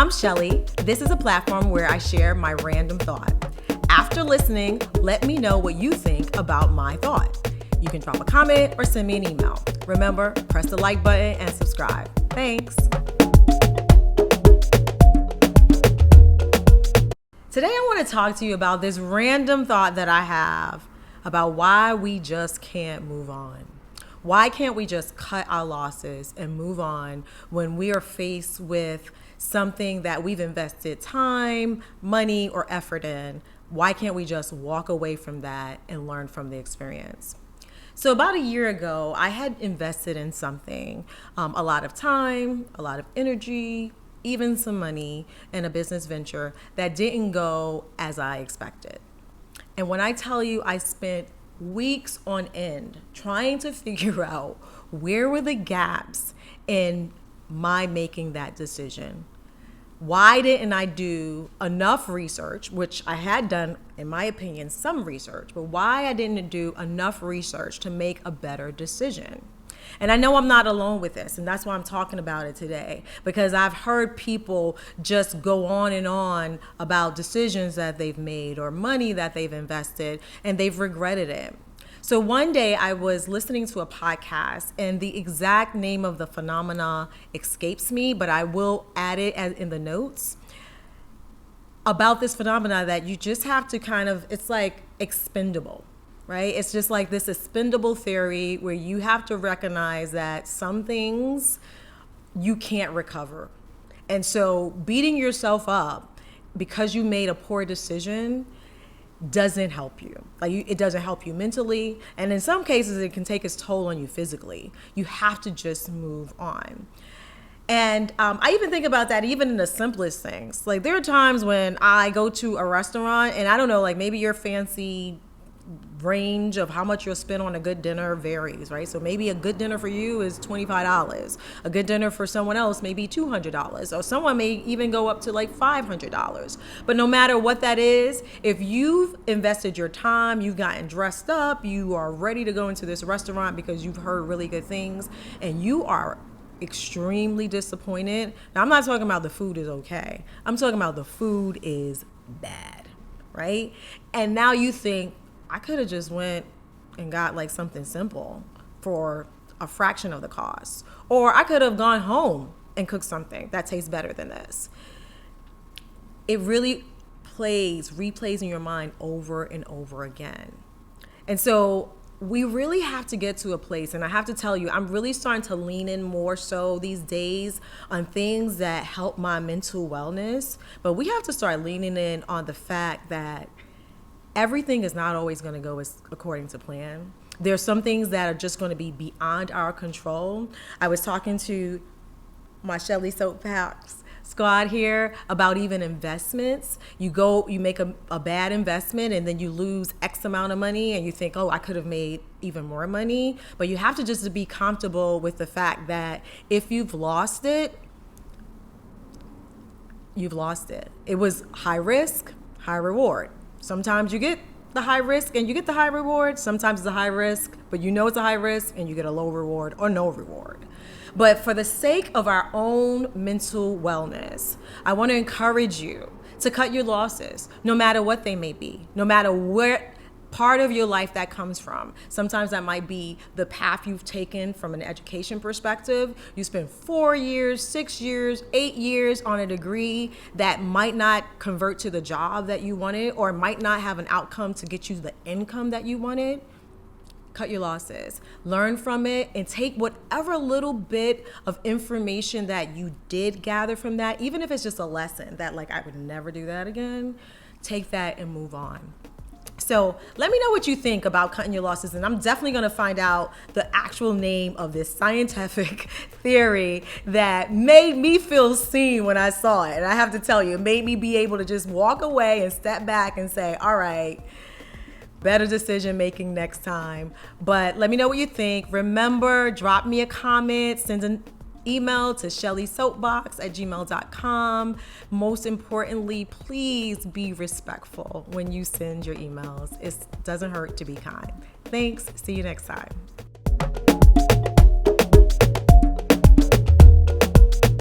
I'm Shellie. This is a platform where I share my random thought. After listening, let me know what you think about my thought. You can drop a comment or send me an email. Remember, press the like button and subscribe. Thanks. Today I want to talk to you about this random thought that I have about why we just can't move on. Why can't we just cut our losses and move on when we are faced with something that we've invested time, money, or effort in? Why can't we just walk away from that and learn from the experience? So about a year ago, I had invested in something, a lot of time, a lot of energy, even some money in a business venture that didn't go as I expected. And when I tell you I spent weeks on end trying to figure out where were the gaps in my making that decision. Why didn't I do enough research, which I had done, in my opinion, some research, but why I didn't do enough research to make a better decision? And I know I'm not alone with this, and that's why I'm talking about it today, because I've heard people just go on and on about decisions that they've made or money that they've invested, and they've regretted it. So one day I was listening to a podcast, and the exact name of the phenomena escapes me, but I will add it as in the notes, about this phenomena that you just have to it's like expendable. Right? It's just like this expendable theory where you have to recognize that some things you can't recover. And so beating yourself up because you made a poor decision doesn't help you. It doesn't help you mentally. And in some cases, it can take its toll on you physically. You have to just move on. And I even think about that even in the simplest things. Like there are times when I go to a restaurant and I don't know, like maybe your fancy range of how much you'll spend on a good dinner varies, right? So maybe a good dinner for you is $25. A good dinner for someone else may be $200, or someone may even go up to like $500. But no matter what that is, if you've invested your time, you've gotten dressed up, you are ready to go into this restaurant because you've heard really good things, and you are extremely disappointed. Now, I'm not talking about the food is okay. I'm talking about the food is bad, right? And now you think, I could have just went and got like something simple for a fraction of the cost. Or I could have gone home and cooked something that tastes better than this. It really replays in your mind over and over again. And so we really have to get to a place, and I have to tell you, I'm really starting to lean in more so these days on things that help my mental wellness. But we have to start leaning in on the fact that everything is not always going to go according to plan. There's some things that are just going to be beyond our control. I was talking to my Shellie Soapbox squad here about even investments. You make a bad investment and then you lose X amount of money and you think, oh, I could have made even more money. But you have to just be comfortable with the fact that if you've lost it, you've lost it. It was high risk, high reward. Sometimes you get the high risk and you get the high reward. Sometimes it's a high risk, but you know it's a high risk and you get a low reward or no reward. But for the sake of our own mental wellness, I want to encourage you to cut your losses, no matter what they may be, no matter where part of your life that comes from. Sometimes that might be the path you've taken from an education perspective. You spend 4 years, 6 years, 8 years on a degree that might not convert to the job that you wanted or might not have an outcome to get you the income that you wanted. Cut your losses, learn from it, and take whatever little bit of information that you did gather from that, even if it's just a lesson that like I would never do that again, take that and move on. So let me know what you think about cutting your losses, and I'm definitely going to find out the actual name of this scientific theory that made me feel seen when I saw it. And I have to tell you, it made me be able to just walk away and step back and say, all right, better decision making next time. But let me know what you think. Remember, drop me a comment, send an email to shelliesoapbox@gmail.com. Most importantly, please be respectful when you send your emails. It doesn't hurt to be kind. Thanks. See you next time.